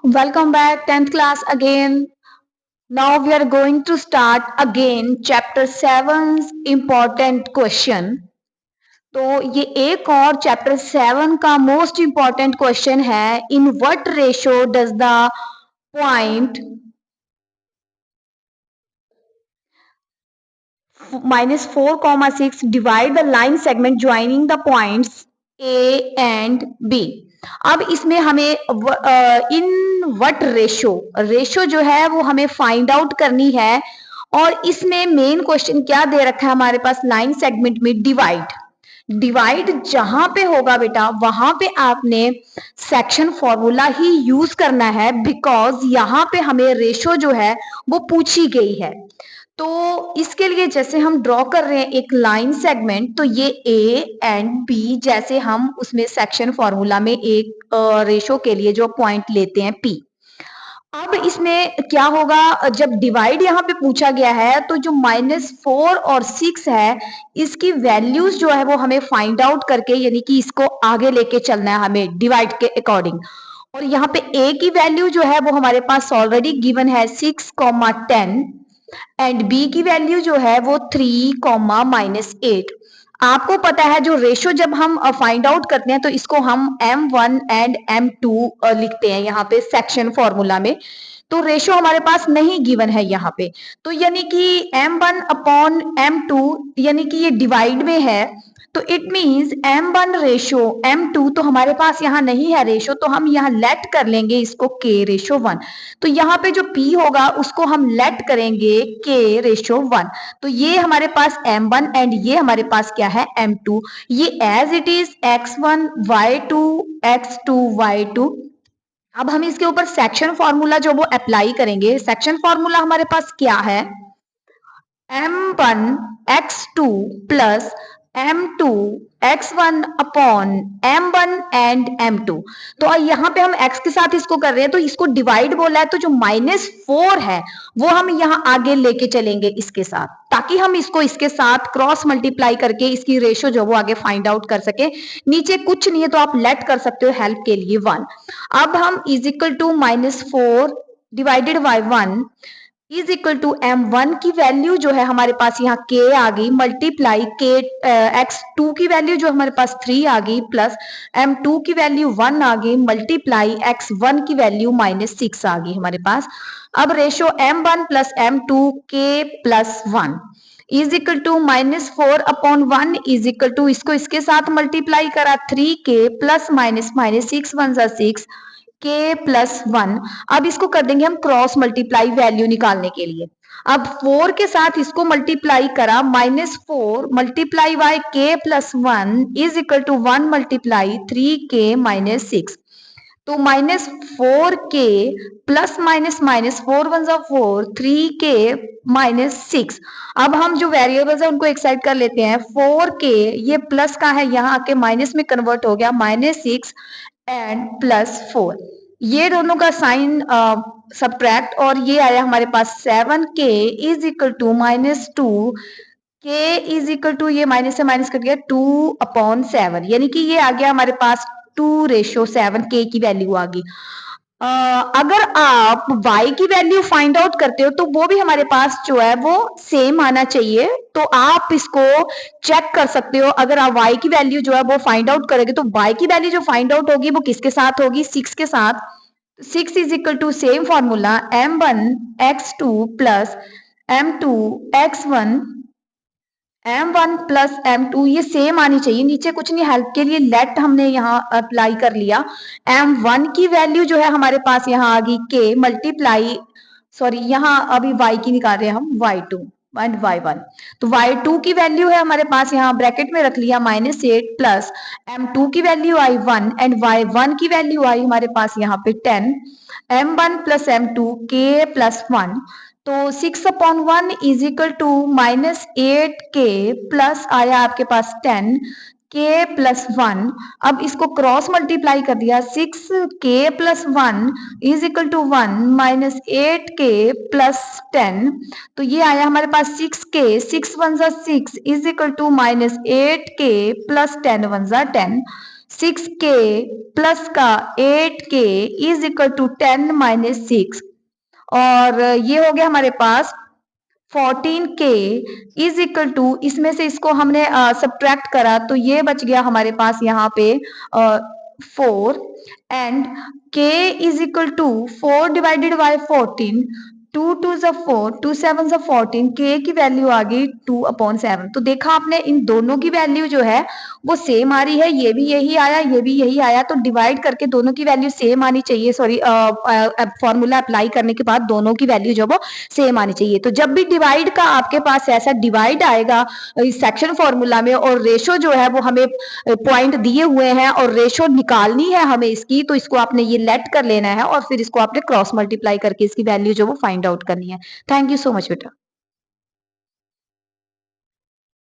Welcome back 10th class again. Now we are going to start again chapter 7's important question. तो ये एक और chapter 7 का most important question है. In what ratio does the point -4, 6 divide the line segment joining the points A and B. अब इसमें हमें in what ratio जो है वो हमें फाइंड आउट करनी है. और इसमें मेन क्वेश्चन क्या दे रखा है हमारे पास लाइन सेगमेंट में डिवाइड जहां पे होगा बेटा वहां पे आपने सेक्शन फॉर्मूला ही यूज करना है, बिकॉज यहाँ पे हमें रेशियो जो है वो पूछी गई है. तो इसके लिए जैसे हम ड्रॉ कर रहे हैं एक लाइन सेगमेंट, तो ये ए एंड बी जैसे हम उसमें सेक्शन फॉर्मूला में एक रेशो के लिए जो पॉइंट लेते हैं पी. अब इसमें क्या होगा, जब डिवाइड यहाँ पे पूछा गया है तो जो -4 और 6 है इसकी वैल्यूज जो है वो हमें फाइंड आउट करके यानी कि इसको आगे लेके चलना है हमें डिवाइड के अकॉर्डिंग. और यहाँ पे ए की वैल्यू जो है वो हमारे पास ऑलरेडी गिवन है 6, 10 एंड बी की वैल्यू जो है वो 3, -8. आपको पता है जो रेशो जब हम फाइंड आउट करते हैं तो इसको हम M1 एंड M2 लिखते हैं यहाँ पे सेक्शन फॉर्मूला में. तो रेशो हमारे पास नहीं गिवन है यहाँ पे, तो यानी कि M1 अपॉन M2 यानी कि ये डिवाइड में है. तो it means M1 ratio M2 तो हमारे पास यहाँ नहीं है रेशो, तो हम यहाँ लेट कर लेंगे इसको K/1. तो यहाँ पे जो P होगा उसको हम लेट करेंगे K/1. तो ये हमारे पास M1 एंड ये हमारे पास क्या है M2. ये as it is X1 Y2 X2 Y2. अब हम इसके ऊपर सेक्शन फॉर्मूला जो वो अप्लाई करेंगे. सेक्शन फॉर्मूला हमारे पास क्या है, M1 X2 plus M2 X1 upon M1 and M2. तो यहाँ पे हम X के साथ इसको कर रहे हैं तो इसको डिवाइड बोला है, तो जो -4 है वो हम यहाँ आगे लेके चलेंगे इसके साथ, ताकि हम इसको इसके साथ क्रॉस मल्टीप्लाई करके इसकी रेशियो जो वो आगे फाइंड आउट कर सके. नीचे कुछ नहीं है तो आप लेट कर सकते हो हेल्प के लिए 1. अब हम is equal to -4 divided by 1 is equal to M1 की वैल्यू जो है हमारे पास यहाँ K आ गई, मल्टीप्लाई K X2 की वैल्यू जो हमारे पास 3 आ गई, प्लस M2 की वैल्यू 1 आ गई, मल्टीप्लाई X1 की वैल्यू -6 आ गई हमारे पास. अब ratio M1 plus M2 K plus 1 is equal to -4 upon 1 is equal to इसको इसके साथ मल्टीप्लाई करा 3K प्लस -6 1 6 K प्लस 1. अब इसको कर देंगे हम क्रॉस मल्टीप्लाई वैल्यू निकालने के लिए. अब 4 के साथ इसको मल्टीप्लाई करा -4 multiply by K plus 1 is equal to 1 multiply 3K -6. तो -4K प्लस -4 1 4 3K -6. अब हम जो वेरिएबल्स है उनको एक साइड कर लेते हैं. 4K ये प्लस का है, यहाँ आके माइनस में कन्वर्ट हो गया, -6 एंड +4. ये दोनों का साइन सब्ट्रैक्ट और ये आया हमारे पास 7K is equal to -2. K is equal to ये माइनस से माइनस कट गया 2/7, यानी कि ये आ गया हमारे पास 2/7 K की वैल्यू आ गई. अगर आप y की वैल्यू फाइंड आउट करते हो तो वो भी हमारे पास जो है वो सेम आना चाहिए. तो आप इसको चेक कर सकते हो. अगर आप y की वैल्यू जो है वो फाइंड आउट करोगे तो y की वैल्यू जो फाइंड आउट होगी वो किसके साथ होगी, 6 के साथ. 6 is equal to same formula M1 X2 plus M2 X1 M1 plus M2 ये सेम आनी चाहिए. नीचे कुछ नहीं, हेल्प के लिए लेट हमने यहाँ अप्लाई कर लिया. M1 की वैल्यू जो है हमारे पास यहाँ आ गई K मल्टीप्लाई सॉरी यहाँ अभी Y की निकाल रहे हैं हम Y2 एंड Y1. तो Y2 की वैल्यू है हमारे पास यहाँ ब्रैकेट में रख लिया -8 प्लस M2 की वैल्यू आई 1 एंड Y1 की वैल्यू आई हमारे पास यहाँ पे 10. M1 plus M2 K plus 1. तो 6/1 is equal to -8K plus आया आपके पास 10K प्लस 1. अब इसको क्रॉस मल्टीप्लाई कर दिया, 6K plus 1 is equal to 1 -8K plus 10. तो ये आया हमारे पास 6K 6 1 6 is equal to -8K plus 10 1 10. 6k plus का 8k is equal to 10 minus 6 और ये हो गया हमारे पास 14k इज इक्वल टू इसमें से इसको हमने सब्ट्रैक्ट करा तो ये बच गया हमारे पास यहाँ पे 4 and k is equal to 4 divided by 14 2 two ज़ 4 2 7 ज़ 14 k की वैल्यू आ गई 2/7 तो देखा आपने इन दोनों की वैल्यू जो है वो सेम आ रही है ये भी यही आया ये भी यही आया तो डिवाइड करके दोनों की वैल्यू सेम आनी चाहिए सॉरी फॉर्मूला अप्लाई करने के बाद दोनों की वैल्यू जो वो सेम आनी चाहिए तो जब भी डिवाइड का आपके पास ऐसा डिवाइड आएगा इस सेक्शन फॉर्मूला में और रेशो जो है वो हमें पॉइंट दिए हुए हैं और रेशो निकालनी है हमें इसकी तो इसको आपने ये लेट कर लेना है और फिर इसको आपने क्रॉस मल्टीप्लाई करके इसकी वैल्यू जो वो फाइंड आउट करनी है थैंक यू सो मच बेटा